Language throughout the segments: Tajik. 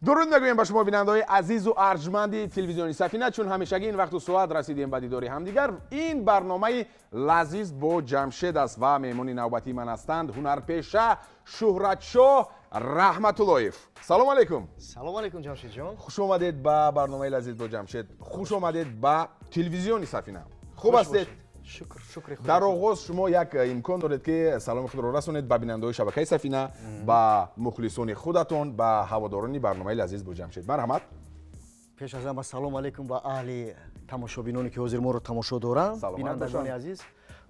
درود میگویم به شما بیننده‌های عزیز و ارجمند تلویزیونی سفینه. چون همیشگی این وقت و ساعت رسیدیم به دیدار همدیگر. این برنامه لذیذ با جمشید است و مهمون نوبتی من هستند هنرپیشه شهرتشاه رحمت اللهیف. سلام علیکم. سلام علیکم جمشید جان. خوش آمدید به برنامه لذیذ با جمشید. خوش آمدید به تلویزیونی سفینه. خوب هستید؟ شکر خدا. در آغاز شما یک امکان دارید که سلام خود را رسونید به بیننده‌های شبکه سفینه، به مخلصان خودتون، به هواداران برنامه لذیذ با جمشید. مرحمت. پیش از همه سلام علیکم به اهل تماشابینانی که حاضر ما رو تماشا دارن. بینندگان عزیز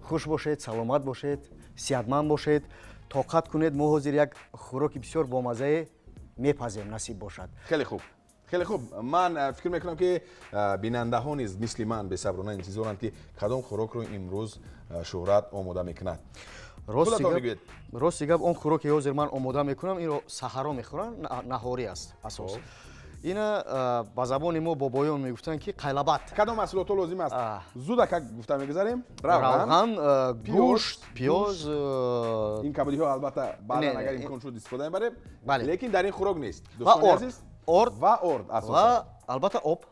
خوش باشید، سلامت باشید، صحتمند باشید. طاقت کنید ما حاضر یک خوراک بسیار بامزه میپزیم نصیب باشد. خیلی خوب. خیلی خوب. من فکر میکنم که بیننده ها نیز مثل من به صبرانه انتظارند که کدام خوراک رو امروز شهرت آماده میکند. راست گپ اون خوراکی حاضر من آماده میکنم این رو سحرا میخورن، نهاری است اساس. اینا با زبان ما بابایان میگفتن که قیلبات. کدام محصولات لازم است؟ زود که گفتم میگذاریم. روغن، گوشت، پیاز. این کبابی ها البته بعدا اگر امکان شد استفاده میبریم. بله. لیکن در این خوراک نیست. دوستان عزیز ارد و اساسا. و البته آب.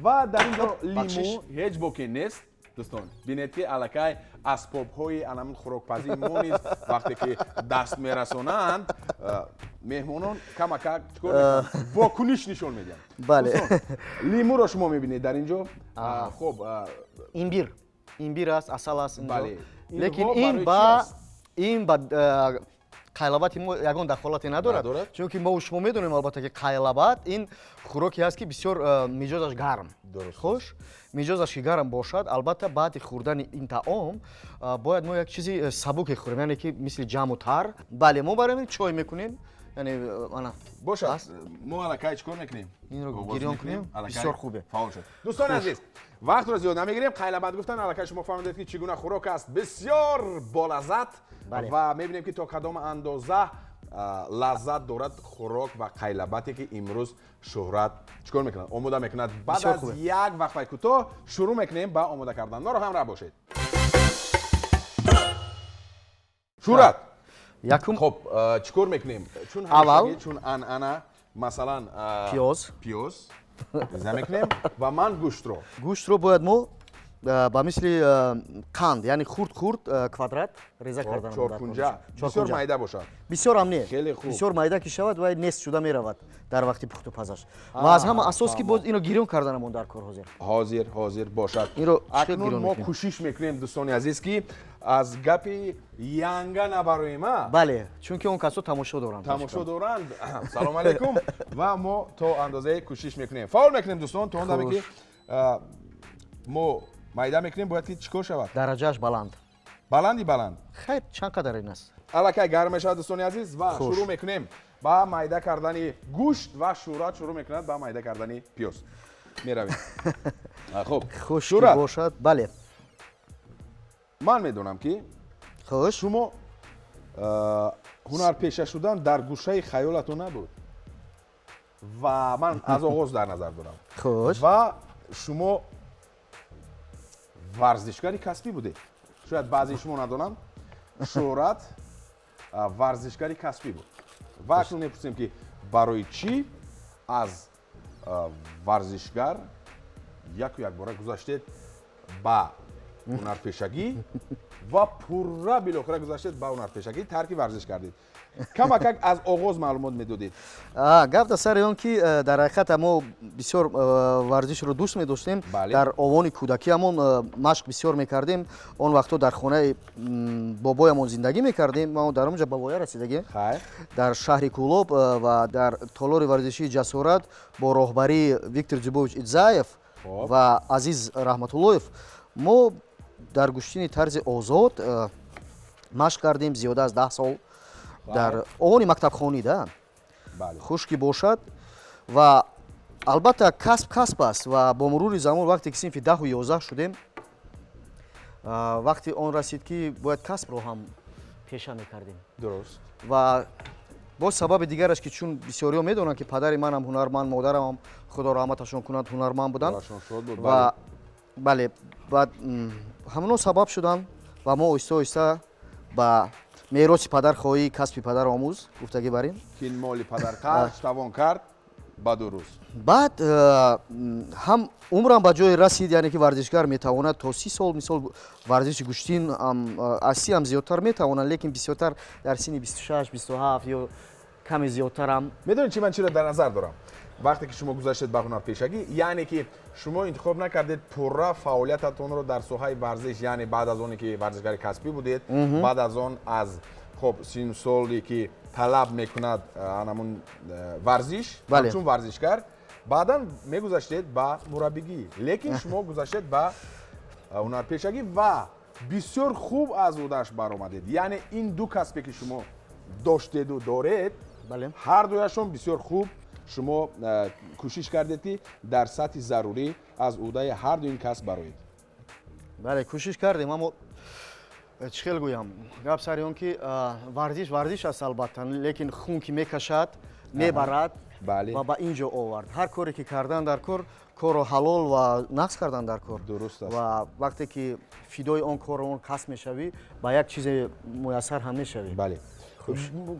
و در اینجا لیمو هیچ بوکی نیست. دوستان بینید که الکای اسباب‌های انم خوراکپزی ما نیست. وقتی که دست میرسونند مهمانان کمک چیکار میکنن؟ واکنش نشون میدن. بله. لیمو رو شما میبینید در اینجا. خب ایمبیر است، عسل است اینجا. بله. لیکن این با قیلبات ما یگان دخالتی ندارد. چون که ما و شما میدونیم البته که قیلبات این خوراکی است که بسیار مجازش گرم. خوش مجازش گرم باشد. البته بعد خوردن این طعام باید ما یک چیزی سبک خوریم، یعنی که مثل جم و تر. بله ما برای چای میکنیم. یعنی انا باشد ما الکای چیکار میکنیم؟ این رو گریان کنیم. بسیار خوبه. فعال شد. دوستان عزیز وقت رو زیاد نمیگیریم. قیلبات گفتن الکای شما فهمیدید که چگونه خوراک است بسیار بالذت. و میبینیم که تا کدام اندازه لذت دارد خوراک و قیلباتی که امروز شهرت چیکار میکنند آماده میکند. بعد از یک وقفه کوتاه شروع میکنیم به آماده کردن. ما رو همراه باشید. شهرت خب چیکار میکنیم؟ چون همیشه چون انا مثلا پیاز ریزه میکنیم و من گوشت رو باید ما با مثل قند یعنی خورد کوادرات ریزه کردن. چهارکنجه بسیار مایده باشد. بسیار هم نه. خیلی خوب. بسیار مایده که شود و نصف شده میرود در وقتی پخت و پزش. و از همه اساس که باز اینو گریون کردنمون در کار حاضر باشد. اکنون ما کوشش میکنیم دوستان عزیز که از گپی ینگه نبرویم. بله چون که اون کسا تماشا دارند. سلام علیکم. و ما تا اندازه کوشش میکنیم. فعال میکنیم دوستان تا اون که ما مایده میکنیم باید که چیکار شود؟ درجهش بلند. بلند. خیلی چند قدر این است؟ الکه گرم شد دوستان عزیز و شروع میکنیم با مایده کردن گوشت و شهرت شروع میکند با مایده کردن پیاز. میرویم. خب خوش باشد. بله. من میدونم که شما هنرپیشه شدن در گوشه خیالتون نبود و من از آغاز در نظر دارم. خوش. و شما ورزشکاری کسبی بوده. شاید بعضی شما ندانند. شهرت ورزشکاری کسبی بود. و اکنون میپرسیم که برای چی از ورزشگر یک باره گذاشتید با هنرپیشگی و پورا بالاخره گذاشتید با هنرپیشگی ترک ورزش کردید. کمک از آغاز معلومات میدادید. گفت در سر اون که در حقیقت ما بسیار ورزش رو دوست می‌داشتیم. در آوان کودکی همون مشق بسیار می‌کردیم. اون وقتا در خانه بابایمون زندگی می‌کردیم. ما در اونجا بابای رسیدگی در شهر کولوب و در تالار ورزشی جسارت با راهبری ویکتور جیبوویچ ایتزاєв و عزیز رحمت اللهیف ما در گوشتین طرز آزاد مشق کردیم زیاده از 10 سال. در آوان مکتبخانه ده خشکی باشد و البته کسب است و با مرور زمان وقتی که صنف 10 و 11 شدیم وقتی آن رسید که باید کسب رو هم پیشه میکردیم. درست. و با سبب دیگرش که چون بسیاری ها میدونن که پدر من هم هنرمند، مادرم هم خدا رحمتشون کند هنرمند بودن و بله بعد همون سبب شدن و ما آهسته با میراث پدر خواهی کسب پدر آموز گفتگی بریم. که مال پدر خرج توان کرد ба 2 рӯз. баъд ҳам умрам ба ҷое расид, яъне ки варзишгар метавонад то 30 сол мисол варзиши гӯштин аз 30 ҳам зиёдтар метавонад, лекин бисёртар дар синни 26, 27 ё каме зиёдтарам. медонед чи ман чиро дар назар дорам? вақте ки шумо гузаштед ба ҳунарпешагӣ, яъне ки шумо интихоб накардед пурра фаъолиятатонро дар соҳаи варзиш, яъне баъд аз оне ки варзишгари касбӣ будед, баъд аз он аз хоб синну соле ки талаб мекунад анамун варзиш, ҳамчун варзишгар, баъдан мегузаштед ба мураббигӣ, лекин шумо гузаштед ба ҳунарпешагӣ ва бисёр хуб аз удаш баромадед. яъне ин ду касбе ки шумо доштеду доред, ҳар дуяшон бисёр хуб шумо кӯшиш кардед ки дар сатҳи зарурӣ аз уҳдаи ҳарду ин касб бароед. бале кӯшиш кардем, аммо чӣ хел гӯям, гап сари он ки варзиш аст албатта, лекин хун ки мекашад, мебарад ва ба ин ҷо овард. ҳар коре ки кардан дар кор, корро ҳалол ва нақс кардан дар кор. Дуруст аст. ва вақте ки фидои он кору он касб мешавӣ, ба як чизе муяссар ҳам мешавӣ. бале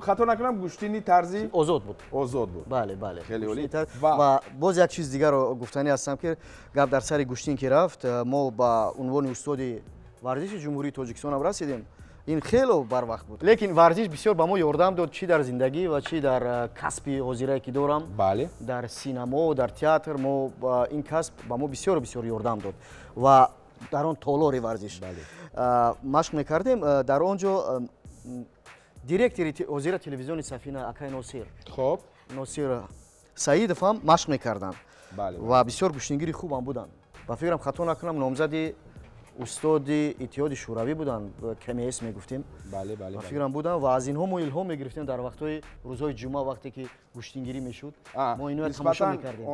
хато накунам гӯштини тарзи озод буд. бале хеле олӣ. ва боз як чиз дигарро гуфтанӣ ҳастам ки гап дар сари гӯштин ки рафт, мо ба унвони устоди варзиши ҷумҳурии Тоҷикистон ҳам расидем. ин хело барвақт буд, лекин варзиш бисёр ба мо ёрдам дод, чӣ дар зиндагӣ ва чӣ дар касби ҳозирае ки дорам, дар синамо, дар театр. мо ин касб ба мо бисёр ёрдам дод ва дар он толори варзиш машқ мекардем. дар он ҷо директори ҳозира телевизиони Сафина акай Носир Саидов ҳам машқ мекарданд ва бисёр гӯштингири хубам буданд. ба фикрам хато накунам номзади устоди иттиҳоди шӯравӣ буданд, КМС мегуфтем. ба фикрам буданд ва аз инҳо мо илҳом мегирифтем дар вақтҳои рӯзҳои ҷумъа, вақте ки гӯштингирӣ мешуд. мо инҳоро тамошо мекардем.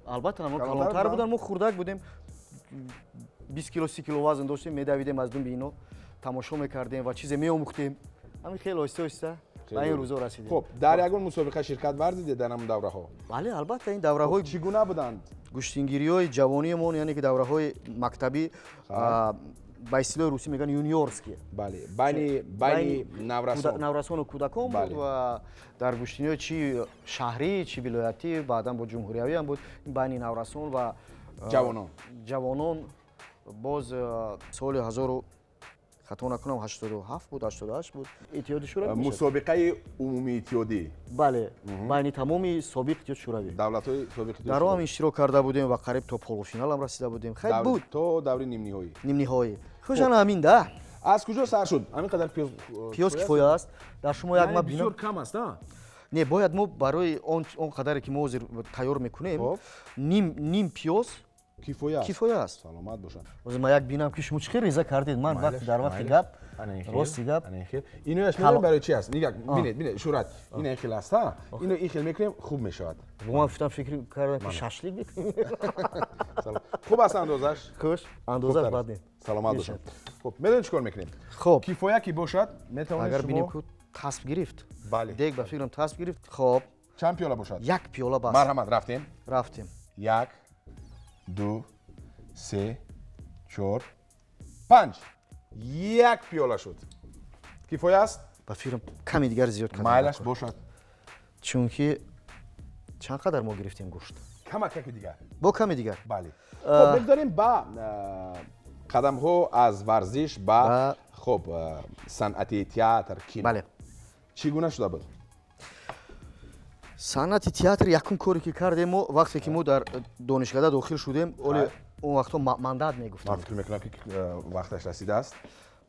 албатта мо калонтар буданд, мо хурдак будем, 20 кило 30 кило вазн доштем, медавидем аз думби ино, тамошо мекардем ва чизе меомӯхтем. ҳамин хеле оҳиста ба ин рӯзҳо расидем. хуб, дар ягон мусобиқа ширкат варзидед дар ҳамон давраҳо? бале албатта, ин давраҳои чӣ гуна буданд? гӯштингириҳои ҷавониямон, яъне ки давраҳои мактабӣ, ба истилоҳи русӣ мегӯянд юниорские. байни наврасону кӯдакон буд ва дар гӯштиниҳои чӣ шаҳрӣ, чӣ вилоятӣ, баъдан бо ҷумҳуриявӣ ҳам буд, байни наврасон ва ҷавонон. боз соли 1000 хато накунам 87 буд, 88 буд, иттиҳоди шӯравӣ мусобиқаи умумии иттиҳодӣ. бале, байни тамоми собиқ иттиҳоди шӯравӣ, давлатҳои собиқ иттиҳоди дар он иштирок карда будем ва қариб то полуфиналам расида будем. хеле буд то даври нимниҳоӣ. хушана ҳамин да. аз куҷо сар шуд? ҳамин қадар пиёз кифоя аст. дар шумо як ма бисёр кам аст, не, бояд мо барои он қадаре ки мо ҳозир тайёр мекунем, ним пиёз кифоя аст. саломат бошад. ҳозир ман як бинам ки шумо чӣ хел реза кардед. ман дар вақти гап, рости гап, инояш медонед барои чи аст? бинед шӯрат ин хел аст, ино ин хел мекунем хуб мешавад. бо ман гуфтам фикр кардам ки шашлик бикунем. хуб аст андозаш? хуш, андозаш бад не. саломат бошад. хуб, медонед чӣ кор мекунем? хуб, кифоя ки бошад, метавонед агар бинем шумо ки тасб гирифт. бале. дег ба фикрам тасб гирифт. хуб, чанд пиёла бошад? як пиёла бас. марҳамат, рафтем. 1 2 3 4 5 як пиёла шуд. кифоя аст? ба фикрам каме дигар зиёд кардем. майлаш бошад. чунки чанд қадар мо гирифтем гӯшт? камаки дигар. бо каме дигар. бале. хуб, бигзорем ба қадамҳо аз варзиш ба хуб санъати театр, кино. бале. чӣ гуна шуда буд? санъати театр якум коре ки кардем мо, вақте ки мо дар донишгада дохил шудем, оле он вақтҳо мандат мегуфтем. ман фикр мекунам ки вақташ расидааст.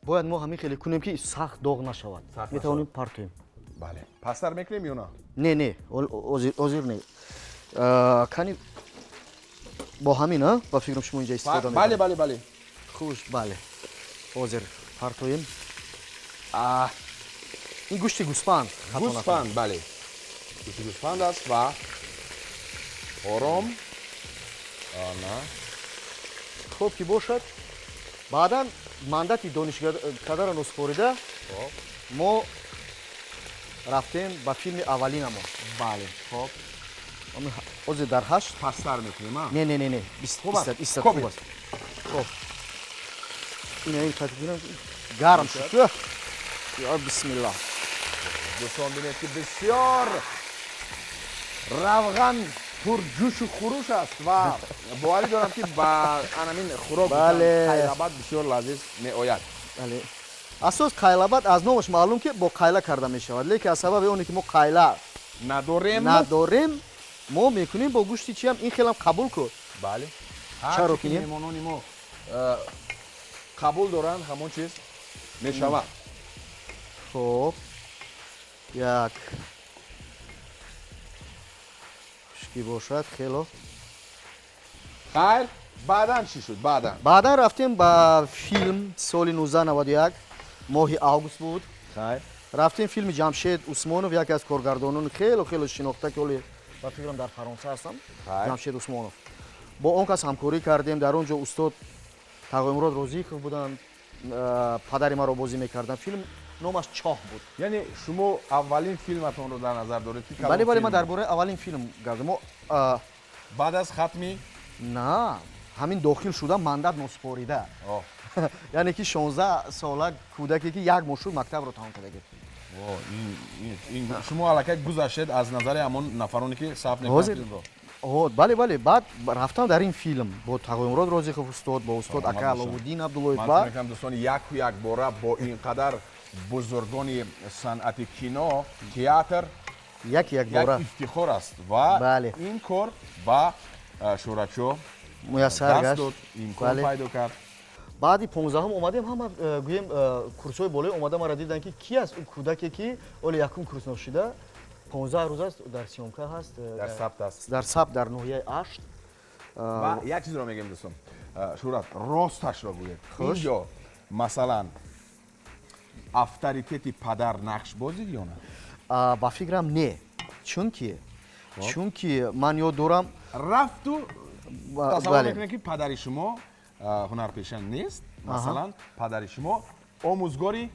бояд мо ҳамин хеле кунем ки сахт доғ нашавад. метавонем партоем. бале. пастар мекунем ё на? не, ҳозир не. кани бо ҳамин ба фикрам шумо инҷа истифода мекунед. бале. хуш, бале. ҳозир партоем. ин гӯшти гӯспанд. бале. гӯшти гӯспанд аст ва ором. хуб ки бошад, баъдан мандати донишкадаро носупорида, мо рафтем ба филми аввалинамон. бале. хуб, ҳозир дар 8 пастар мекунем, не, 20 хуб аст. хуб, ин қатибинам гарм шуд. ё бисмиллаҳ. дӯстон бинед ки бисёр равған пур ҷӯшу хуруш аст ва боварӣ дорам ки ба анамин хӯрок Бале. қайлабад бисёр лазиз меояд. бале. Асос қайлабад аз номаш маълум ки бо қайла карда мешавад, лекин аз сабаби оне ки мо қайла надорем, мо мекунем бо гӯшти чиам. ин хелам қабул кун. бале Чаро ҳарчи ки кунем? меҳмонони мо қабул доранд ҳамон чиз мешавад. хоб як хушкӣ бошад хело. хайр баъдан чӣ шуд? баъдан рафтем ба филм соли 1991 моҳи август буд. хайр рафтем филми ҷамшед усмонов, яке аз коргардонони хело шинохта ки оли ба фикрам дар фаронса ҳастам. Ҳай. ҷамшед усмонов. бо он кас ҳамкорӣ кардем. дар он ҷо устод тағоимурод розиқов буданд, падари маро бозӣ мекарданд. филм номаш чоҳ буд. яъне шумо аввалин филматонро дар назар доред ки бале кадом ман филм? дар бораи аввалин филм гардем. мо баъд аз хатми на ҳамин дохил шуда мандат носупорида. Оҳ. яъне ки 16 сола кӯдаке ки як моҳ шуд мактабро тамом карда гирифт. шумо аллакай гузаштед аз назари ҳамон нафароне ки сабт мекунанд Ҳозир- филмро. бале баъд рафтам дар ин филм бо тағоимурод розиқов устод, бо устод ака аловуддин абдуллоев ман ба фикр мекунам дӯстони як бора бо ин қадар бузургони санъати кино театр як як бора ифтихор аст ва Бале. ин кор ба шӯрачо муяссар даст гашт. дод, имкон Бале. пайдо кард. баъди 15 омадем, ҳама гӯем курсҳои болои омада мара дидан ки ки аст ӯ кӯдаке ки оли якум курс ношида 15 рӯз аст дар сёмка ҳаст, дар сабт аст дар сабт дар ноҳияи ашт. ва як чизро мегем дӯстон, шӯрат росташро гӯед. Хуш. инҷо масалан авторитети падар нақш бозид ё на? ба фикрам не, чунки ман ёд дорам рафту тасаввур бале. мекунед ки падари шумо ҳунарпеша нест, масалан падари шумо омӯзгори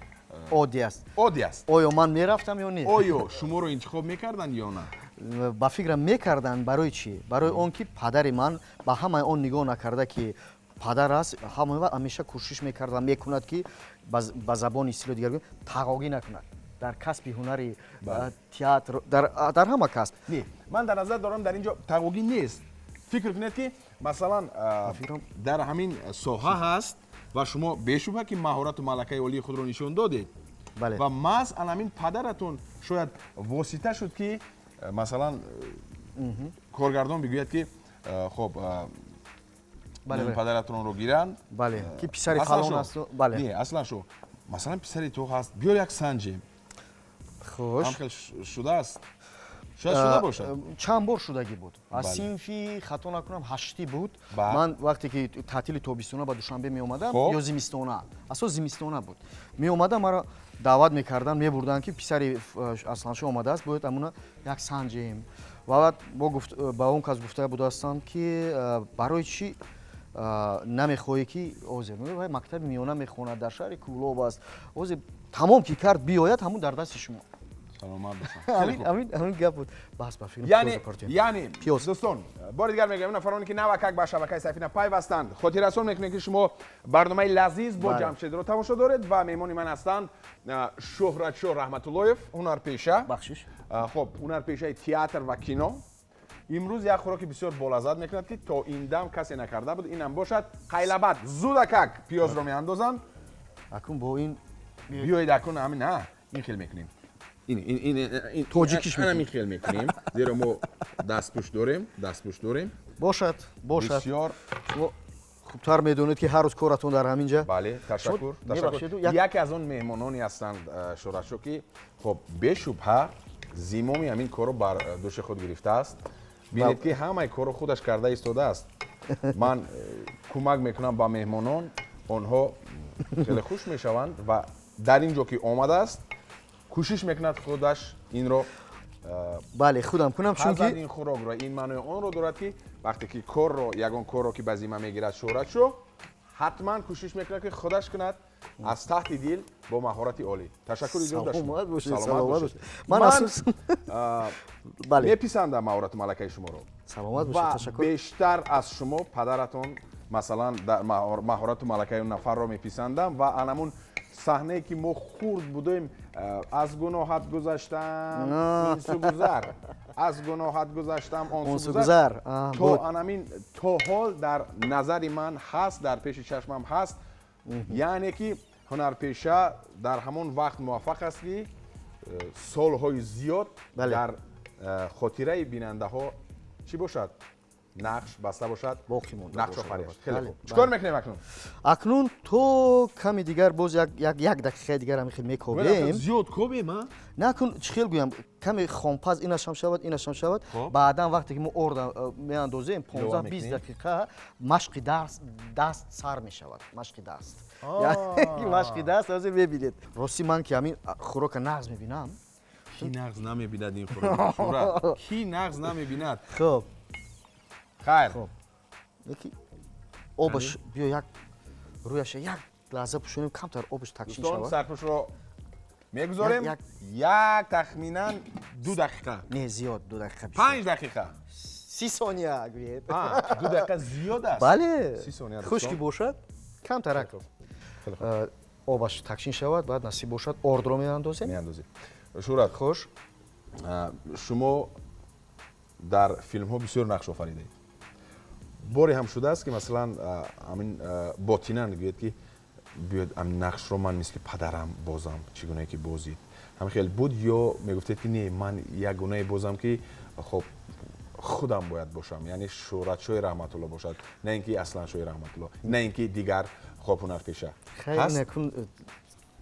оддӣ аст. оддӣ аст. оё ман мерафтам ё не? оё шуморо интихоб мекарданд ё на? ба фикрам мекарданд. барои чӣ? барои он ки падари ман ба ҳамаи он нигоҳ накарда ки падар аст, ҳамеша кӯшиш мекард ва мекунад ки ба забони истилоҳи дигар гӯем тағоғӣ накунад дар касби ҳунари театр, дар ҳама касб. Не, ман дар назар дорам дар ин ҷо тағоғӣ нест. фикр кунед ки масалан дар ҳамин соҳа ҳаст ва шумо бешубҳа ки маҳорату малакаи олии худро нишон додед. бале ва маҳз анамин падаратон шояд восита шуд ки масалан коргардон бигӯяд ки хоб падаратонро гиранд. бале ки писари фалон аст. бале не аслан шо масалан писари то ҳаст, биёр як санҷем. хуш. ҳамхел шудааст? шояд шуда бошад. чанд бор шудагӣ буд. аз Бале. синфи хато накунам 8 буд. Ба. ман вақте ки таътили тобистона ба душанбе меомадам Хоб. ё зимистона, асос зимистона буд, меомадам маро даъват мекарданд, мебурданд ки писари асланшо омадааст, бояд амуна як санҷем. ва ба он кас гуфтаа будаастанд ки барои чӣ намехоҳӣ ки озир мактаби миёна мехонад дар шаҳри Кӯлоб аст, озир тамом ки кард биёяд ҳамун дар дасти шумо. саломат бошад. ҳамин гап буд. баҳс ба филм яъне дӯстон бори дигар мегӯям нафароне ки навакак ба шабакаи Сайфина пайвастанд, хотиррасон мекунем ки шумо барномаи лазиз бо ҷамшедро тамошо доред ва меҳмони ман ҳастанд шӯҳратшоҳ раҳматуллоев, ҳунарпеша. бахшиш. хоб ҳунарпешаи театр ва кино. имрӯз як хӯроки бисёр болаззат мекунад ки то ин дам касе накарда буд, инам бошад қайлабад. зудакак пиёзро меандозанд. акун бо ин биёед акун ҳамин ин хел мекунем. тоҷикиш ин хел мекунем, зеро мо дастпӯш дорем. бошад бисёр шумо хубтар медонед ки ҳар рӯз коратон дар ҳамин ҷа. бале, ташаккур. мебахшеду, яке аз он меҳмононе ҳастанд шӯрашо ки хоб бешубҳа зимоми ҳамин корро бар дӯши худ гирифтааст. бинед ки ҳамаи корро худаш карда истодааст. ман кӯмак мекунам ба меҳмонон, онҳо хеле хуш мешаванд ва дар ин ҷо ки омадааст кӯшиш мекунад худаш инро бале худам кунам, чунки ин хӯрокро ин маънои онро дорад ки вақте ки корро ягон корро ки ба зимма мегирад шӯрачшо ҳатман кӯшиш мекунад ки худаш кунад аз таҳти дил бо маҳорати олӣ. ташаккур иҷод дашт. саломат бошед. ман асос бале меписандам маҳорату малакаи шуморо саломат ва бошед. ташаккур. бештар аз шумо падаратон масалан дар маҳорату малакаи он нафарро меписандам ва анамун صحنه که ما خورد بودیم از گناهت گذشتم این سو گذر از گناهت گذشتم آن سو گذر تو انامین تو حال در نظر من هست در پیش چشمم هست یعنی که هنرپیشه در همون وقت موفق است که سالهای زیاد در خاطره بیننده ها چی باشد نقش بسته باشد باقی مونده نقش آفرید. خیلی خوب چیکار میکنیم اکنون تو کمی دیگر باز یک دقیقه دیگر هم خیلی میکوبیم زیاد کوبیم ها نکن خیلی گویم کمی خامپز اینش هم شود اینش هم شود بعدا وقتی که ما ارد میاندازیم 15 20 دقیقه مشق دست سر میشود مشق دست یعنی مشق دست از ببینید راستی من که همین خوراک نغز میبینم کی نغز نمیبیند این خوراک کی نغز نمیبیند خب خیر خب یکی آبش بیا یک رویش یک لحظه پوشونیم کمتر آبش تکشین شود دوستان سرپوش رو میگذاریم یک تخمینا 2 دقیقه نه زیاد 2 دقیقه 5 دقیقه 30 ثانیه گوید 2 دقیقه زیاد است بله 30 ثانیه خشکی باشد کمتر آبش تکشین شود بعد نصیب باشد ارد رو میاندازیم شورت خوش شما در فیلم ها بسیار نقش آفریده اید باری هم شده است که مثلا همین باطینن گوید که بیاد ام نقش رو من مثل پدرم بازم چگونه که بازید هم خیلی بود یا میگفتید که نه من یک گونه بازم که خب خودم باید باشم یعنی شهرت شوی رحمت الله باشد نه اینکه اصلا شوی رحمت الله نه اینکه دیگر خوب هنرپیشه خیلی نکن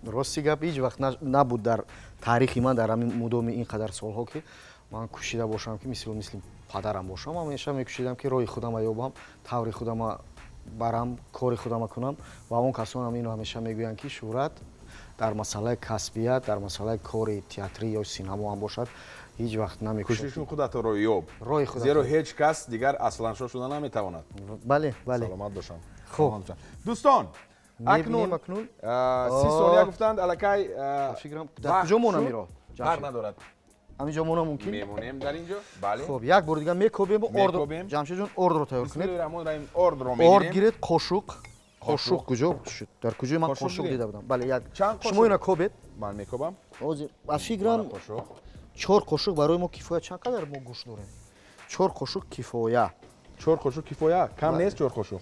راستی گپ هیچ وقت نبود در تاریخ من در همین مدام اینقدر سالها که من کوشیده باشم که مثل پدرم باشم همیشه میکوشیدم که روی خودم یابم طور خودم برم کار خودم کنم و اون کسان هم اینو همیشه میگویند که شهرت در مسئله کسبیت در مسئله کار تئاتری یا سینما هم باشد هیچ وقت نمیکوشید کوششون خودت رو یاب روی خودت زیرا هیچ کس دیگر اصلا شدن نمیتواند بله بله سلامت باشم خب دوستان اکنون 30 ثانیه گفتند الکی فکرم در کجا مونم میرا فرق ندارد همینجا مونم ممکن میمونیم در اینجا بله خب یک بار دیگه میکوبیم و ارد جمشید جون ارد رو تیار کنید بسم الله الرحمن الرحیم ارد رو میگیریم ارد گیرید قاشق کجا شد در کجای من قاشق دیده بودم بله یک شما اینا کوبید من میکوبم فکرم 4 قاشق برای ما کفایت چند قدر ما گوشت داریم 4 قاشق کفایت 4 قاشق کفایت کم نیست 4 قاشق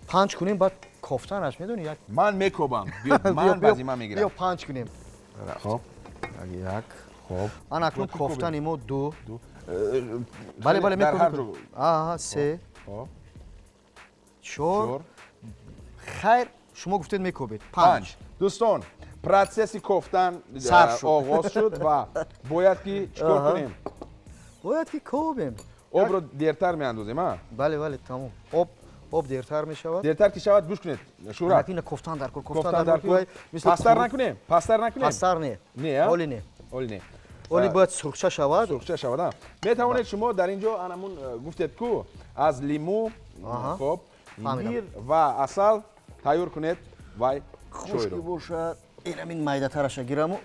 5 کنیم بعد کوفتنش میدونی یک من میکوبم من بعضی من میگیرم بیا 5 کنیم خب یک خب من اکنون کوفتن ما 2 بله بله میکوبم آها 3 4 خیر شما گفتید میکوبید 5 دوستان پروسس کوفتن آغاز شد و باید که چیکار کنیم باید که کوبیم آب رو دیرتر میاندازیم ها بله بله تمام آب دیرتر میشود دیرتر که شود گوش کنید شورا این کوفتن در کوفتن در کن پاستر نکنیم پاستر نه اولی نه اولی باید سرخچه شود میتوانید شما در اینجا انمون گفتید کو از لیمو خب انجیر و عسل تیار کنید و خشکی باشد این میده ترش گیرم و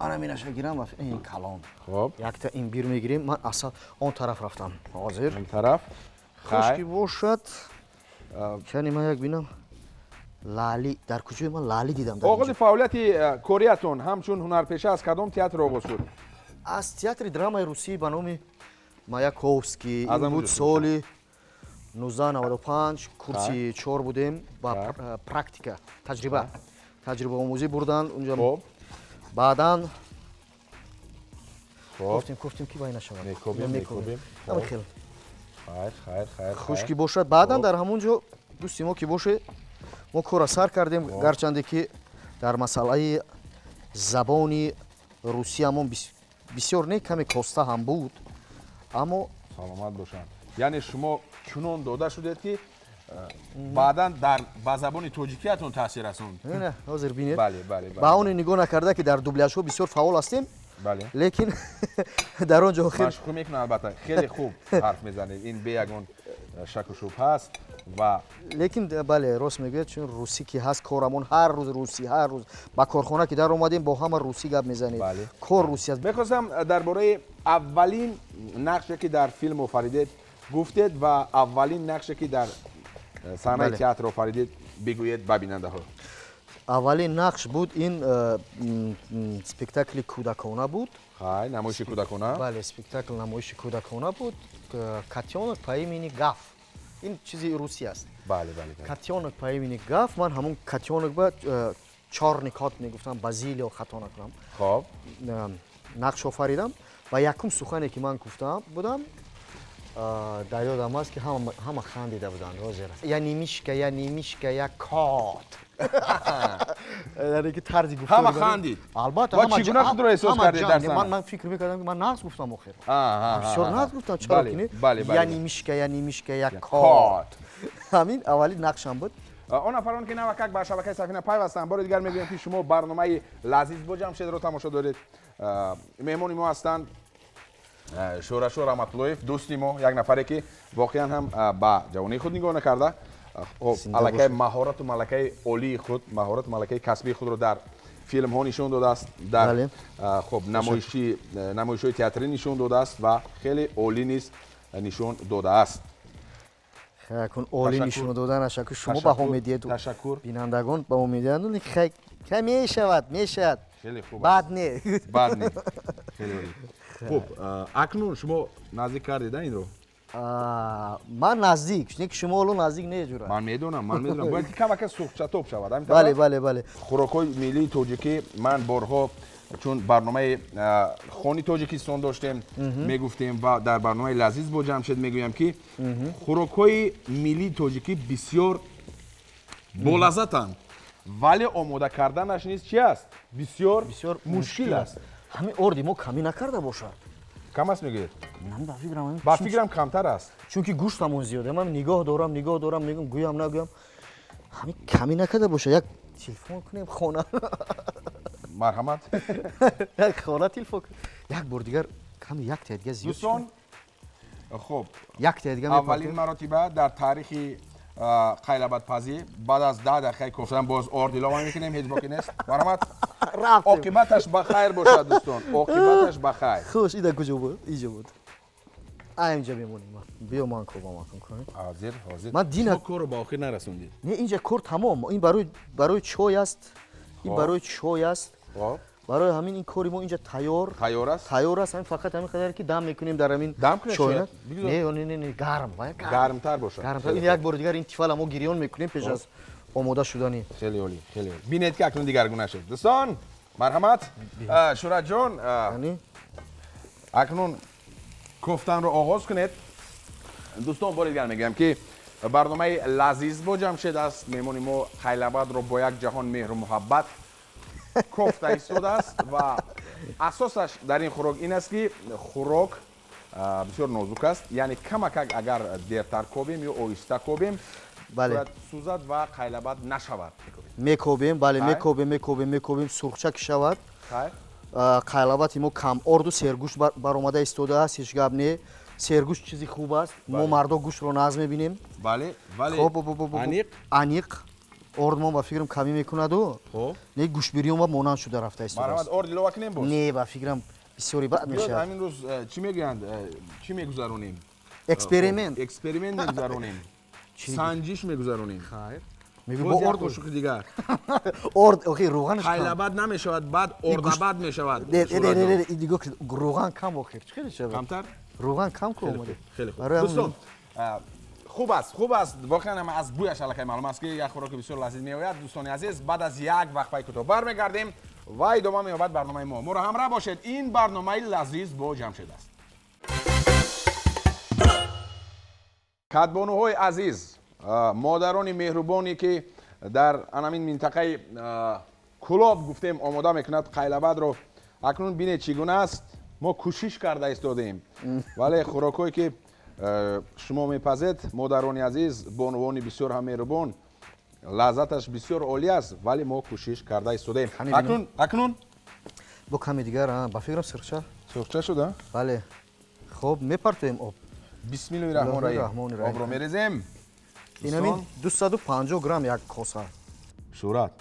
اینش گیرم و این کلان خب یک تا این بیر میگیریم من اصلا اون طرف رفتم حاضر این طرف خشکی باشد کنی من یک بینم لالی در کجای من لالی دیدم آغاز فعالیت کوریاتون همچون هنرپیشه از کدام تئاتر آغاز شد از تئاتر درامای روسی به نام مایاکوفسکی این بود سال 1995 کورسی 4 بودیم با پرکتیکا تجربه آموزی بردن اونجا بعداً گفتیم که باید نشود میکوبیم خیلی خیر خشکی باشد بعداً در همونجا دوستی ما که باشه ما کار سر کردیم گرچنده که در مسئله زبانی روسی همون بسیار نه کمی کاسته هم بود اما سلامت باشن یعنی شما چنان داده شدید که بعداً در با زبان تاجیکیتون تاثیر رسوند نه حاضر بینید بله با اون نگاه نکرده که در دوبلاژ ها بسیار فعال هستیم بله لیکن در اونجا خیلی مشکو میکنه البته خیلی خوب حرف میزنید این به یگون شک و شبهه هست و لیکن بله راست میگید چون روسی که هست کارمون هر روز روسی هر روز با کارخانه که در اومدیم با همه روسی گپ میزنیم بله. کار روسی است میخواستم درباره اولین نقشی که در فیلم آفریدید گفتید و اولین نقشی که در صحنه تئاتر آفریدید بگویید به بیننده ها аввалин нақш буд ин спектакли кӯдакона буд. хай намоиши кӯдакона. бале спектакл намоиши кӯдакона буд. Котёнок по имени Гав. ин чизи русӣ аст. бале бале котёнок по имени Гав. ман ҳамон котёнок ба 4 никот мегуфтам базилио хато накунам. хоб нақш офаридам ва якум сухане ки ман гуфтам будам дар ёдам аст ки ҳама хандида буданд ҳозир аст. Я немишка я кот. яъне ки тарзи гуфтан ҳама хандид. албатта ва чӣ гуна худро эҳсос кардед дар саҳна? ман фикр мекардам ки ман нақс гуфтам охир. Аҳа, бисёр нақс гуфтам чаро ки не? Я немишка я кот. кот. ҳамин аввалин нақшам буд. он нафароне ки навакак ба шабакаи сафина пайвастанд бори дигар мегӯям ки шумо барномаи лазиз бо ҷамшедро тамошо доред. меҳмони мо ҳастанд шӯрашӯ раҳматуллоев дӯсти мо як нафаре ки воқеан ҳам ба ҷавонии худ нигоҳ накарда аллакай маҳорату малакаи олии худ маҳорату малакаи касбии худро дар филмҳо нишон додааст дар хоб намоишҳои театрӣ нишон додааст ва хеле олӣ низ нишон додааст. кун оли нишон доданаш аку шумо баҳо медиҳед. ташаккур. бинандагон баҳо медиҳанд хай мешавад хеле хуб бад не. бад не хеле олӣ. хуб акнун шумо наздик кардеда инро? ман наздик не ки шумо оло наздик неҷура. ман медонам бояд ки камака сухчатоб шавад. бале хӯрокҳои миллии тоҷикӣ ман борҳо чун барномаи хони тоҷикистон доштем мегуфтем ва дар барномаи лазиз бо ҷамшед мегӯям ки хӯрокҳои миллии тоҷикӣ бисёр болаззатанд вале омода карданаш низ чи аст бисёр мушкил аст. ҳамин орди мо камӣ накарда бошад. кам аст мегӯед? ба ба фикрам камтар аст. чунки гӯштамон зиёда ман нигоҳ дорам мегӯям гӯям нагӯям ҳамин камӣ накарда бошад. як телефон кунем хона марҳамат. як хона телефон як бор дигар ками як тайдга зиёд дӯстон хуб як тайдга аввалин маротиба дар таърихи қайлабатпазӣ баъд аз 10 дақиқаи кофтан боз орд илова мекунем ҳеҷ боқӣ нест. марҳамат. оқибаташ ба хайр бошад дӯстон оқибаташ ба хайр. хуш ида куҷо буд иҷо буд инҷа мемонем биё ман кӯбамакун кунем ҳозир ман дина корро ба охир нарасондед. не инҷа кор тамом ин барои чой аст ин барои чой аст барои ҳамин ин кори мо инҷа тайёр аст ҳамин фақат ҳамин қадаре ки дам мекунем дар ҳамин чойнак не гармтар бошад ин як бори дигар ин тифала мо гирён мекунем пеш аз омода шудани. хеле олӣ бинед ки акнун дигар гуна шуд. дӯстон марҳамат. шӯратҷон акнун кофтанро оғоз кунед. дӯстон бори дигар мегӯям ки барномаи лазиз бо ҷамшед аст. меҳмони мо қайлабадро бо як ҷаҳон меҳру муҳаббат кофта истодааст ва асосаш дар ин хӯрок ин аст ки хӯрок бисёр нозук аст яъне камакак агар дертар кобем ё оҳиста кобем бояд сӯзад ва қайлабад нашавад. мекобем бале мекобем сурхча ки шавад қайлабати мо кам орду сергӯшт баромада истодааст ҳеҷ гап не. сергӯшт чизи хуб аст мо мардо гӯштро наз мебинем бале аниқ орд мо ба фикрам камӣ мекунаду не гӯштбириёма монанд шуда рафта истодааст. орд илова кунем боз не ба фикрам бисёри бад мешавад. ҳамин рӯз чӣ мегӯянд чӣ мегузаронем эксперимент мегузаронем санҷиш мегузаронем бо орд қошуқи дигар орд охи рӯғанаш қайлабад намешавад баъд ордабад мешавад. нигоҳ ки рӯған кам охир чӣ хеле шавад камтар рӯған кам ко омаде. хеле хуб дӯстон хуб аст воқеан ҳам аз бӯяш аллакай маълум аст ки як хӯроки бисёр лазиз меояд. дӯстони азиз баъд аз як вақфаи кӯтоҳ бармегардем ва идома меёбад барномаи моро ҳамроҳ бошед. ин барномаи лазиз бо ҷамшед аст. кадбонуҳои азиз модарони меҳрубоне ки дар анамин минтақаи кӯлоб гуфтем омода мекунад қайлабадро акнун бинед чӣ гуна аст. мо кӯшиш карда истодем вале хӯрокҳое ки шумо мепазед модарони азиз бонувони бисёр ҳам меҳрубон лаззаташ бисёр олӣ аст вале мо кӯшиш карда истодем. акнун бо каме дигар ба фикрам сурхча шуда бале хоб мепартоем об бисмиллаҳи раҳмонир раҳим обро мерезем. ин ҳамин 250 грамм як коса шӯрат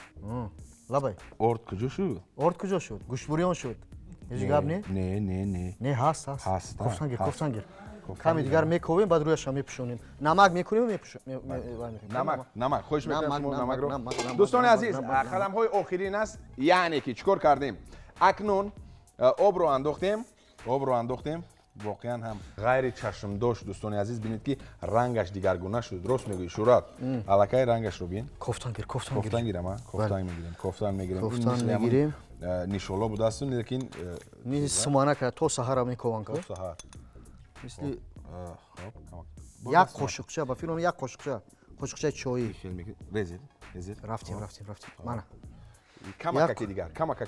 лабай орд куҷо шуд куҷо шуд гӯштбурён шуд ҳеҷ гап не не ҳаст кофтан гир ками дигар мековем, баъд рӯяшро мепӯшонем. Намак мекунем, намак хоҳиш мекунам шумо намакро. дӯстони азиз, қадамҳои охирин аст, яъне ки чӣ кор кардем? Акнун обро андохтем, воқеан ҳам ғайри чашмдош. дӯстони азиз, бинед ки рангаш дигаргуна шуд. Рост мегӯӣ Шӯрат, аллакай рангашро бин. Кофтан гирам, кофтан мегирем. Нишолло будасту, лекин мисли суманака то саҳара мекован ка. Мисли як қошуқча, ба филм як қошуқча, қошуқчаи чоӣ. Резед. Рафтем. Мана. Камака ки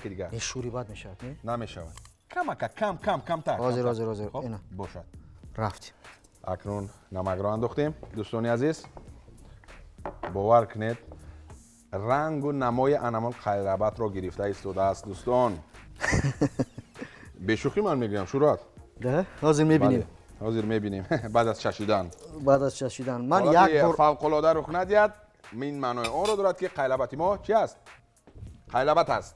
дигар. Мешури бад мешавад, не? Намешавад. Камака, камтар. Ҳозир. Ина. Бошад. Рафтем. Акнун намакро андохтем. дӯстони азиз, бовар кунед, рангу намои анамон қайлабатро гирифта истодааст дӯстон. бешӯхӣ ман мегӯям Шӯрат. Да, ҳозир мебинем. баъд аз чашидан. Ман як бор фавқулода рух надиҳад. Мин маънои онро дорад ки қайлабати мо чи аст? Қайлабат аст.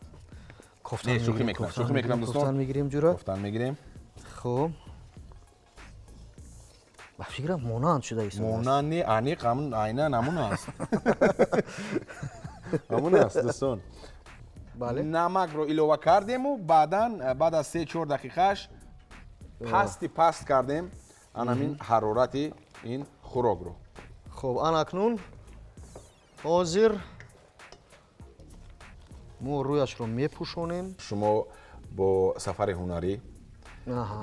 шӯхӣ мекунам дӯстон. кофтан мегирем ҷура. кофтан мегирем. хуб. ба фикрам монанд шуда истодааст. монанд не, аниқ айнан ҳамун аст. ҳамун аст дӯстон. бале. намакро илова кардему, баъдан баъд аз 3-4 дақиқааш паст кардем анамин ҳарорати ин хӯрокро. хуб, анакнун ҳозир мо рӯяшро мепӯшонем. шумо бо сафари ҳунарӣ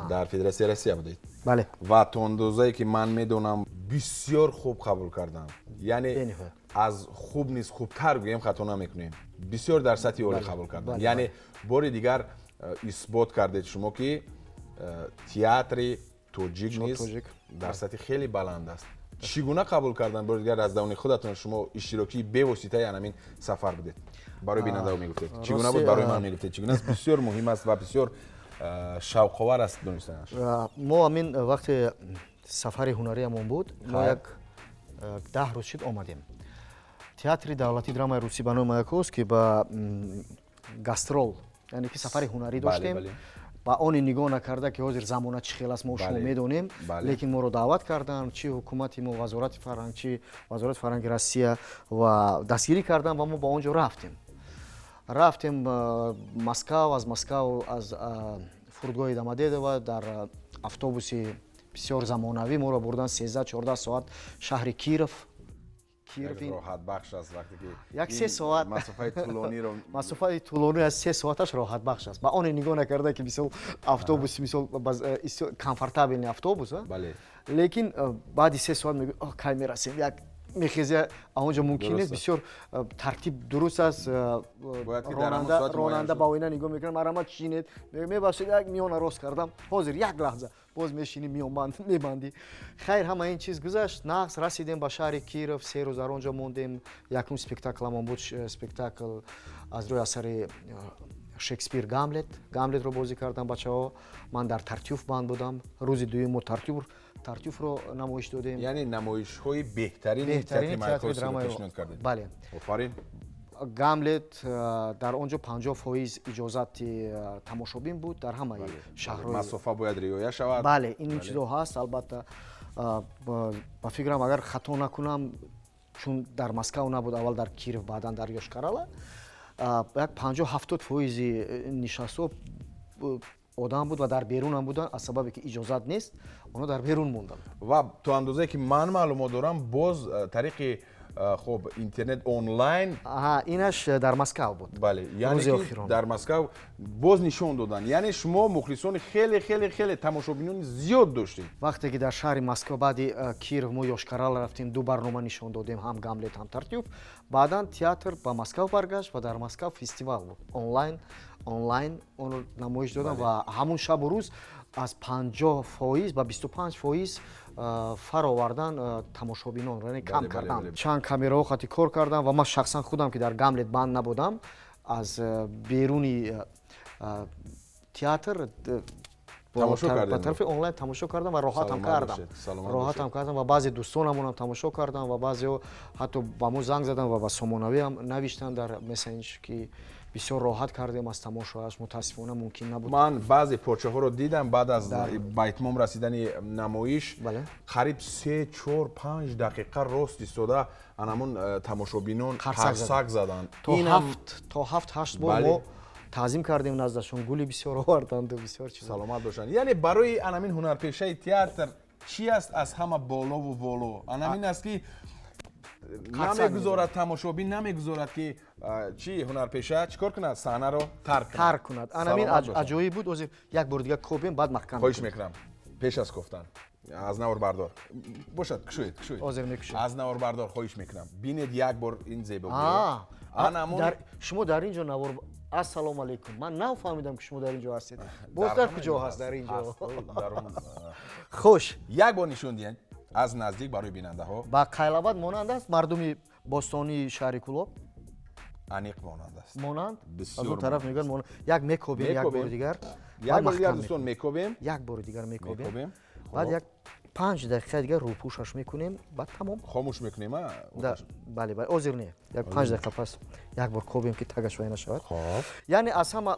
дар Федератсияи Россия будед. бале. ва то андозае ки ман медонам бисёр хуб қабул кардам. яъне аз хуб низ хубтар гӯем хато намекунем. бисёр дар сатҳи олӣ қабул кардам. яъне бори дигар исбот кардед шумо ки театри тоҷик низ дар сатҳи хеле баланд аст. чӣ гуна қабул кардан? бори дигар аз давони худатон шумо иштирокии бевоситаи анамин сафар будед. барои бинандаҳо мегуфтед. чӣ гуна буд? барои ман мегуфтед. чӣ гуна аст? бисёр муҳим аст ва бисёр шавқовар аст донистанаш. мо амин вақте сафари ҳунариамон буд, мо як 10 рӯз шуд омадем. Театри давлати драмаи русӣ ба номи Маякос ки ба гастрол, яъне ки сафари ҳунарӣ доштем. ба он нигоҳ накарда ки ҳозир замона чӣ хел аст мо шумо медонем, лекин моро даъват кардан, чи ҳукумати мо, вазорати фарҳанг, чи вазорати фарҳанги Россия ва дастгирӣ кардан ва мо ба он ҷо рафтем Москав, аз Москав аз фурудгоҳи Домодедово дар автобуси бисёр замонавӣ моро бурдан 13-14 соат шаҳри Киров. роҳатбахш аст вақте ки як 3 соат масофаи тӯлонӣ аз 3 соаташ роҳатбахш аст. ба он нигоҳ накарда ки мисол автобуси мисол комфортабелни автобус, лекин баъди 3 соат мегӯ кай мерасем, як мехезя аонҷо мумкин нест бисёр тартиб дуруст аст. ронанда ба оина нигоҳ мекунад, марама чинед мебахшед, як миёна рост кардам, ҳозир як лаҳза боз мешини миёнбанд мебандӣ. хайр ҳама ин чиз гузашт, нағз расидем ба шаҳри Киров, 3 рӯз дар он ҷо мондем. якум спектакламон буд, спектакл аз рӯи асари Шекспир Гамлетро бозӣ кардам бачаҳо. ман дар Тартюф банд будам. рӯзи дуюм мо Тартюфро намоиш додем. яъне намоишҳои беҳтарини театри Маякосиро пешниҳод кардед. бале. офарин. Гамлет дар он ҷо 50% иҷозати тамошобин буд дар ҳамаи шаҳрҳои. масофа бояд риоя шавад. бале, ин чизо ҳаст. албатта ба фикрам агар хато накунам, чун дар Москав набуд, аввал дар Киров, баъдан дар Йошкар-Ола, як 50-70% нишастҳо одам буд ва дар берунам будан, аз сабабе ки иҷозат нест, онҳо дар берун монданд. ва то андозае ки ман маълумот дорам, боз тариқи хоб интернет онлайн. инаш дар Москав буд. бале, яъне ки дар Москав боз нишон додан. яъне шумо мухлисони хеле тамошобинони зиёд доштед. вақте ки дар шаҳри Москва баъди Киров мо Йошкар-Ола рафтем, 2 барнома нишон додем, ҳам Гамлет, ҳам Тартюф. баъдан театр ба Москав баргашт ва дар Москав фестивал буд. онлайн онро намоиш додам ва ҳамун шабу рӯз аз 50% ба 25% фаровардан тамошобинон, яъне кам кардан. чанд камераҳо хати кор кардам ва ман шахсан худам ки дар Гамлет банд набудам, аз беруни театр ба тарафи онлайн тамошо кардам ва роҳатам кардам ва баъзе дӯстонамонам тамошо кардам ва баъзеҳо ҳатто ба мо занг задан ва ба Сомонавиам навиштанд дар мессенҷ ки бисёр роҳат кардем аз тамошоаш. мутаассифона мумкин набуд. ман баъзе порчаҳоро дидам баъд аз ба итмом расидани намоиш қариб 3-4-5 дақиқа рост истода анамон тамошобинон қарсак заданд. то 7-8 бор мо таъзим кардем наздашон, гули бисёр оварданду бисёр чиза. саломат бошанд. яъне барои анамин ҳунарпешаи театр чи аст аз ҳама болову воло? анамин аст ки намегузорад тамошобин, намегузорад ки чи ҳунарпеша чӣ кор кунад? саҳнаро тарк кунад. анамин аҷоиб буд. озир як бор дигар кобем баъд маҳкам. хоҳиш мекунам пеш аз кофтан аз навор бардор бошад, кушоед. озир мекушед. аз навор бардор хоҳиш мекунам. бинед як бор ин зебогӣ. шумо дар ин ҷо навор. ассалому алайкум. ман нафаҳмидам ки шумо дар ин ҷо ҳастед. боз дар куҷо ҳаст дар ин ҷо? хуш, як бор нишон диҳед аз наздик барои бинандаҳо. ба қайлабад монанд аст мардуми бостонии шаҳри Кӯлоб? аниқ монанд аст. монанд? Бисёр аз он тараф мегӯянд монанд. як мекобем, як бори дигар. як бори дигар дӯстон мекобем. як бори дигар мекобем. баъд як 5 дақиқа дигар рӯпӯшаш мекунем. баъд тамом. хомӯш мекунем а? бале, озир не. як 5 дақиқа пас як бор кобем ки тагаш вай нашавад. хоб. яъне аз ҳама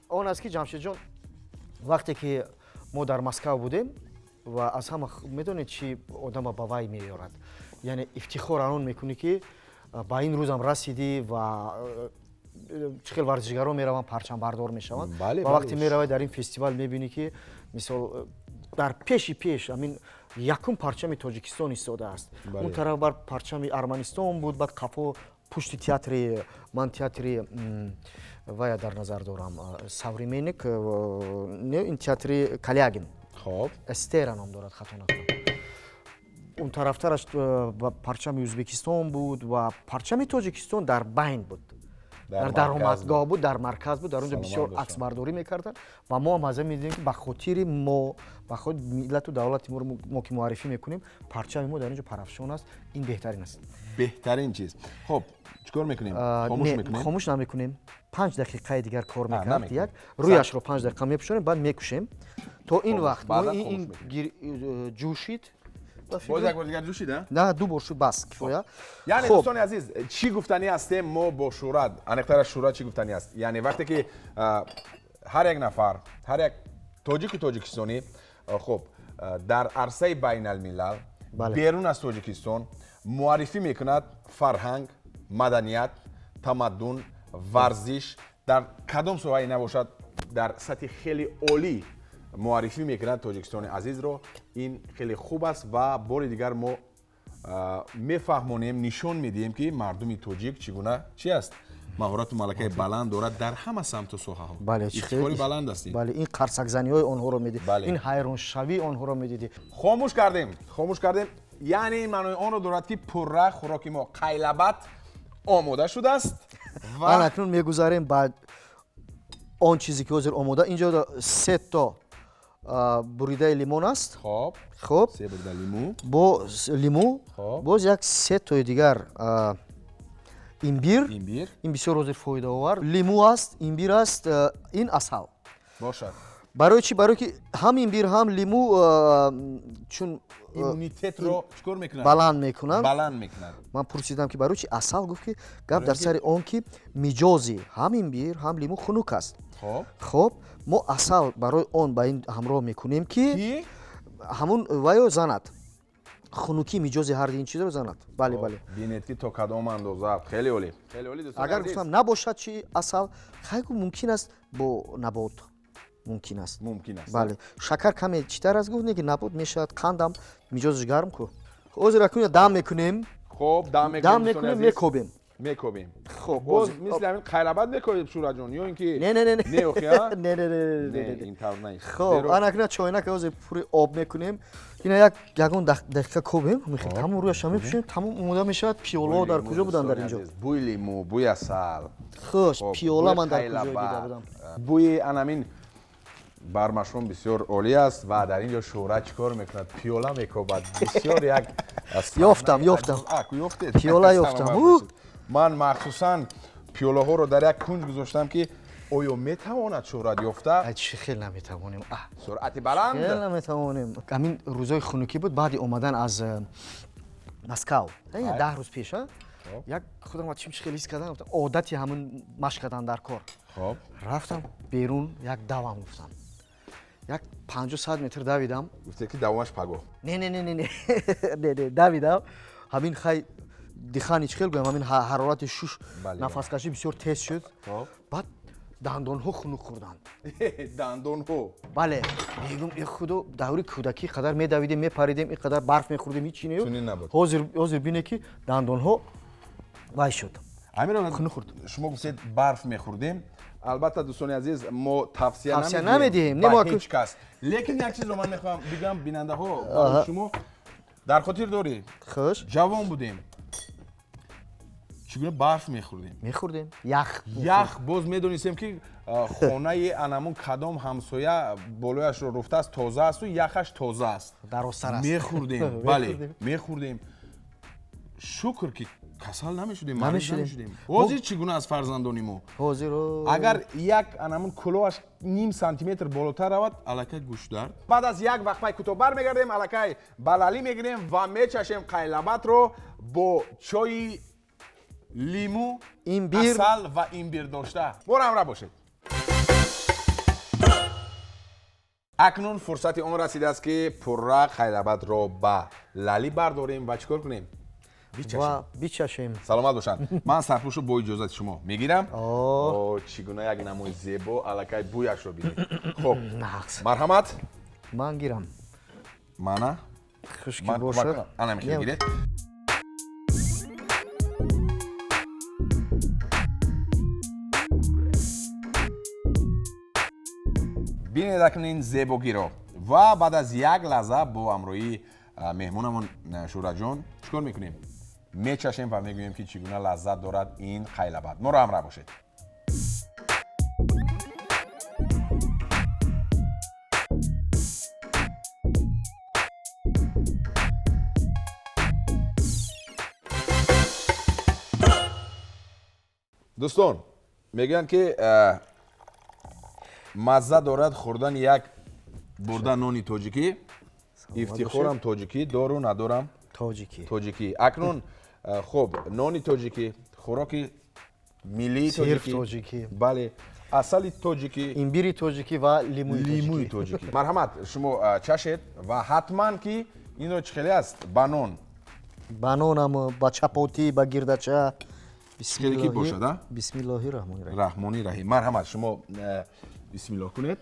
он аст ки ҷамшидҷон вақте ки мо дар Москав будем ва аз ҳама медонед чӣ одама ба вай меёрад. яъне ифтихор анон мекунӣ ки ба ин рӯзам расидӣ ва чӣ хел варзишгарон мераванд парчамбардор мешаванд. ва вақте меравад дар ин фестивал мебинӣ ки мисол дар пеши пеш амин якум парчами тоҷикистон истодааст. он тараф бар парчами Арманистон буд. баъд қафо пушти театри ман театри вая дар назар дорам Современник ин театри Калягин. хоб. Эстера ном дорад хато накунам. он тарафтараш парчами Ӯзбекистон буд ва парчами Тоҷикистон дар байн буд. дар даромадгоҳ буд, дар марказ буд. дар он ҷо бисёр аксбардорӣ мекарданд ва мо ҳам аза медидем ки ба хотири мо ба хотири миллату давлати мо ки муаррифӣ мекунем парчами мо дар ин ҷо парафшон аст. ин беҳтарин аст. беҳтарин чиз. хоб чӣ кор мекунем? хомӯш мекунем? хомӯш намекунем. 5 дақиқаи дигар кор мекард. як рӯяшро 5 дақиқа мепӯшонем баъд мекушем то ин вақт мо ин ҷӯшид. боз як бор дигар ҷӯшида? на ду бор шуд бас кифоя. яъне дӯстони азиз чӣ гуфтанӣ ҳастем мо бо шӯҳрат? аниқтара шӯҳрат чӣ гуфтанӣ аст? яъне вақте ки ҳар як нафар ҳар як тоҷику тоҷикистонӣ хуб дар арсаи байналмилал берун аз Тоҷикистон муаррифӣ мекунад фарҳанг, маданият, тамаддун, варзиш дар кадом соҳае набошад дар сатҳи хеле олӣ муаррифӣ мекунад тоҷикистони азизро. ин хеле хуб аст ва бори дигар мо мефаҳмонем нишон медиҳем ки мардуми тоҷик чӣ гуна чи аст маҳорату малакаи баланд дорад дар ҳама самту соҳаҳо. ифтихори баланд астӣ. бале ин қарсакзаниҳои онҳоро медид, ин ҳайроншавии онҳоро медидӣ. хомӯш кардем. яъне ин маънои онро дорад ки пурра хӯроки мо қайлабат омода шудааст ва акнун мегузарем ба он чизе ки ҳозир омода. инҷо 3 то буридаи лимон аст. хоб. 3 бурида лиму. бо лиму. боз як 3 тои дигар имбир. ин бисёр ҳозир фоидаовар. лиму аст, имбир аст, ин асал. бошад. барои чӣ? барои ки ҳам имбир ҳам лиму чун иммунитетро чӣ кор мекунад? баланд мекунад. ман пурсидам ки барои чӣ асал? гуфт ки гап дар сари он ки миҷози ҳам имбир ҳам лиму хунук аст. хоб мо асал барои он ба ин ҳамроҳ мекунем ки ҳамун ваё занад хунукӣ миҷози ҳарди ин чизро занад. бале бинед ки то кадом андоза. хеле олӣ. агар гуфтам набошад чи асал хайгу мумкин аст бо набот мумкин аст. бале шакар каме читар аст гуфт не ки набот мешавад қандам миҷозиш гарм ку. ҳозир акун дам мекунем. хоб дам мекунем мекобем. хоб боз мисли ҳамин қайлабат мекобем шӯраҷон ё ин ки не охия ин тавр не. хоб ана акун чойнака ҳозир пури об мекунем. ина ягон дақиқа кобем. мехоҳем тамом рӯяша мепӯшем. тамом омода мешавад. пиёлаҳо дар куҷо буданд дар ин ҷо? бӯи лиму, бӯи асал. хуш, пиёла ман дар куҷо дида будам. бӯи анамин бармашон бисёр олӣ аст ва дар ин ҷо шӯҳра чӣ кор мекунад? пиёла мекобад. бисёр як ёфтам. пиёла ёфтам. ман махсусан пиёлаҳоро дар як кунҷ гузоштам ки оё метавонад шӯҳрат ёфта? чӣ хел наметавонем. суръати баланд. хел наметавонем. ҳамин рӯзои хунукӣ буд баъди омадан аз Москав. 10 рӯз пеш як худам чим хеле хис кардам, гуфтам одати ҳамин машқ кардан дар кор. хоб рафтам берун, як давам гуфтам. Як 500 метр давидам. гуфте ки давомаш паго. Не, давидам. ҳамин хай дихани чӣ хел гӯям, ҳамин ҳарорати шуш нафаскашӣ бисёр тез шуд. Баъд дандонҳо хунук хӯрданд. Дандонҳо? Бале, мегӯм и худо даври кӯдакӣ қадар медавидем, мепаридем, и қадар барф мехӯрдем, ҳеҷ чӣ Чунин набуд. ҳозир бине ки дандонҳо вай шуд. Амирон, Хунук хӯрд. шумо гуфтед барф мехӯрдем. Албатта дӯстони азиз, мо тавсия намедиҳем, ба ҳеҷ кас. Лекин як чизро ман мехоҳам бигам бинандаҳо, барои шумо дар хотир доред. Хуш. Ҷавон будем. чӣ гуна барф мехӯрдем. Мехӯрдем. Ях боз медонистем ки хонаи анамун кадом ҳамсоя болояшро руфтааст, тоза асту яхаш тоза аст. Дарозтар аст. Мехӯрдем. Бале, мехӯрдем. шукр ки касал намешудем, мариз намешудем. ҳозир чӣ гуна аст фарзандони мо? ҳозир агар як анамун кӯлоаш ним сантиметр болотар равад, аллакай гӯшдард. баъд аз як вақфаи кӯтоҳ бармегардем, аллакай балалӣ мегирем ва мечашем қайлабатро бо чойи лиму, асал ва имбир дошта. бора ҳамроҳ бошед. акнун фурсати он расидааст ки пурра қайлабатро ба лалӣ бардорем ва чӣ кор кунем? бичашем. саломат бошанд. ман сарпӯшро бо иҷозати шумо мегирам. чӣ гуна як намои зебо, аллакай бӯяшро бинед. хуб, марҳамат. ман гирам. мана хушки бошад. ана мехоҳ гиред. бинед акнун зебогиро ва баъд аз як лаҳза бо ҳамроҳии меҳмонамон шӯраҷон чӣ кор мекунем? мечашем ва мегӯем ки чӣ гуна лаззат дорад ин қайлабат. моро ҳамроҳ бошед. дӯстон, мегӯянд ки мазза дорад хӯрдани як бурда нони тоҷикӣ. ифтихорам тоҷикӣ дору надорам? тоҷикӣ. акнун хуб, нони тоҷикӣ, хӯроки миллии тоҷикӣ, бале, асали тоҷикӣ, имбири тоҷикӣ ва лимӯи тоҷикӣ. марҳамат, шумо чашед ва ҳатман ки инро чӣ хеле аст? ба нон. банонам ба чапотӣ, ба гирдача. хеле ки бошад, а? бисмиллоҳи раҳмонир раҳмонир. марҳамат, шумо бисмиллоҳ кунед.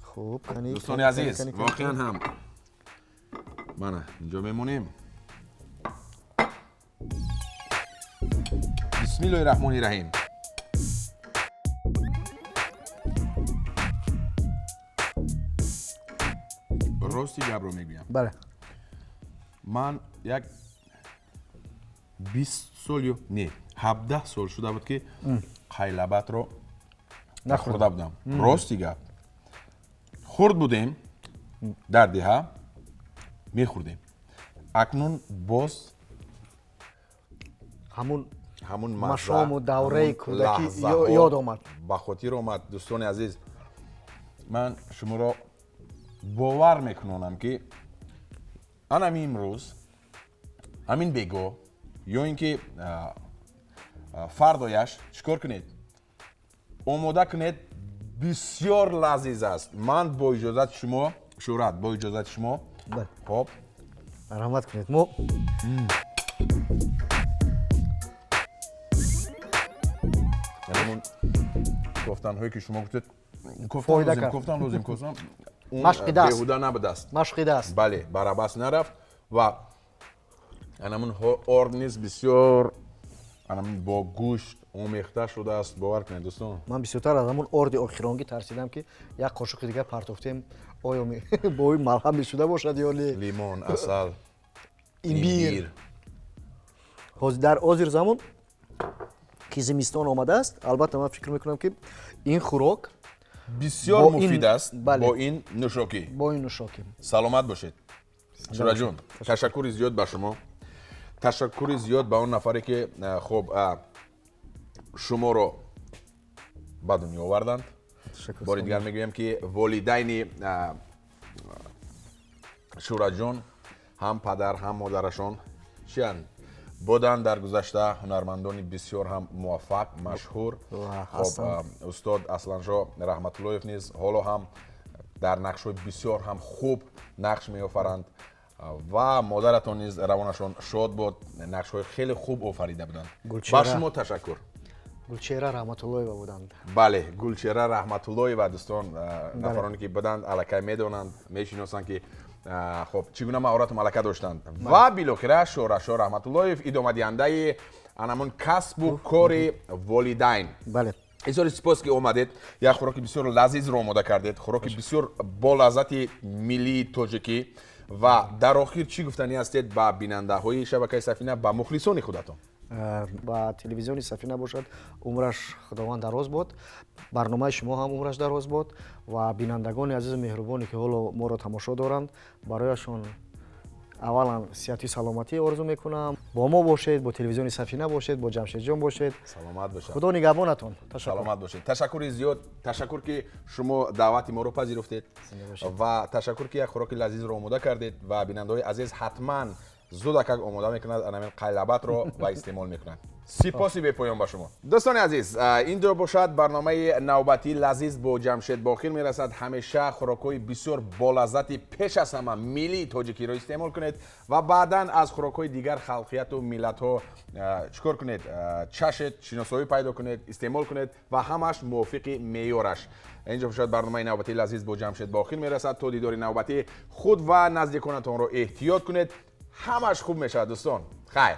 хуб, дӯстони азиз, воқеан ҳам мана инҷо мемонем. бисмиллоҳи раҳмонир раҳим. рости гапро мегӯям. бале. ман як 20 сол ё не 17 сол шуда буд ки қайлабатро нахӯрда будам. рости гап. хурд будем дар деҳа мехӯрдем. акнун боз ҳамун машому давраи кӯдакӣ ёд омад. ба хотир омад. дӯстони азиз, ман шуморо бовар мекунонам ки анам имрӯз ҳамин бегоҳ ё ин ки фардояш чӣ кор кунед? омода кунед. бисёр лазиз аст. ман бо иҷозати шумо, шӯҳрат, бо иҷозати шумо. хоб, марҳамат кунед. мо ҳамон кофтанҳое ки шумо гуфтед кофтан лозим беҳуда набудааст. машқидааст. бале, барабас нарафт ва анамун орд низ бисёр бо гӯшт омехта шудааст. бовар кунед дӯстон. ман бисёртар аз ҳамун орди охиронгӣ тарсидам ки як қошуқи дигар партофтем, оё бо ин малҳам мешуда бошад ё не? лимон, асал, имбир. дар ҳозир замон ки зимистон омадааст, албатта ман фикр мекунам ки ин хӯрок бисёр муфид аст бо ин нӯшокӣ. саломат бошед. шӯраҷон, ташаккури зиёд ба шумо. ташаккури зиёд ба он нафаре ки хуб шуморо ба дунё оварданд. бори дигар мегӯям ки волидайни шӯраҷон, ҳам падар, ҳам модарашон чианд? буданд дар гузашта ҳунармандони бисёр ҳам муваффақ машҳур. устод Асланжо Раҳматуллоев низ ҳоло ҳам дар нақшҳои бисёр ҳам хуб нақш меофаранд ва модаратон низ равонашон шод бод, нақшҳои хеле хуб офарида буданд. ба шумо ташаккур. Гулчера Раҳматуллоева буданд. бале, Гулчера Раҳматуллоева дӯстон, нафароне ки буданд аллакай медонанд, мешиносанд ки хоб чӣ гуна маҳорату малака доштанд. Ва билохира Шорашо Раҳматуллоев идомадиҳандаи анамон касбу кори волидайн. Бале. бисёр сипос ки омадед, як хӯроки бисёр лазизро омода кардед, хӯроки бисёр болаззати миллии тоҷикӣ ва дар охир чӣ гуфтанӣ ҳастед ба бинандаҳои шабакаи Сафина, ба мухлисони худатон? ба телевизиони Сафина бошад, умраш худованд дароз бод, барномаи шумо ҳам умраш дароз бод ва бинандагони азизу меҳрубоне ки ҳоло моро тамошо доранд, барояшон аввалан сиҳату саломатӣ орзу мекунам. Бо мо бошед, бо телевизиони Сафина бошед, бо Ҷамшедҷон бошед. Саломат бошед. Худо нигоҳбонатон. Саломат бошед. Ташаккури зиёд, ташаккур ки шумо даъвати моро пазируфтед ва ташаккур ки як хӯроки лазизро омода кардед ва бинандаҳои азиз ҳатман зудакак омода мекунад анамин қайлабатро ва истеъмол мекунад. сипоси бепоён ба шумо. дӯстони азиз, инҷо бошад барномаи навбатии лазиз бо Ҷамшед ба охир мерасад. ҳамеша хӯрокҳои бисёр болаззати пеш аз ҳама миллии тоҷикиро истеъмол кунед ва баъдан аз хӯрокҳои дигар халқияту миллатҳо чикор кунед, чашед, шиносовӣ пайдо кунед, истеъмол кунед ва ҳамаш мувофиқи меъёраш. инҷо бошад барномаи навбатии лазиз бо Ҷамшед ба охир мерасад. то дидори навбатӣ худ ва наздиконатонро эҳтиёт кунед. ҳамаш хуб мешавад дӯстон. хайр.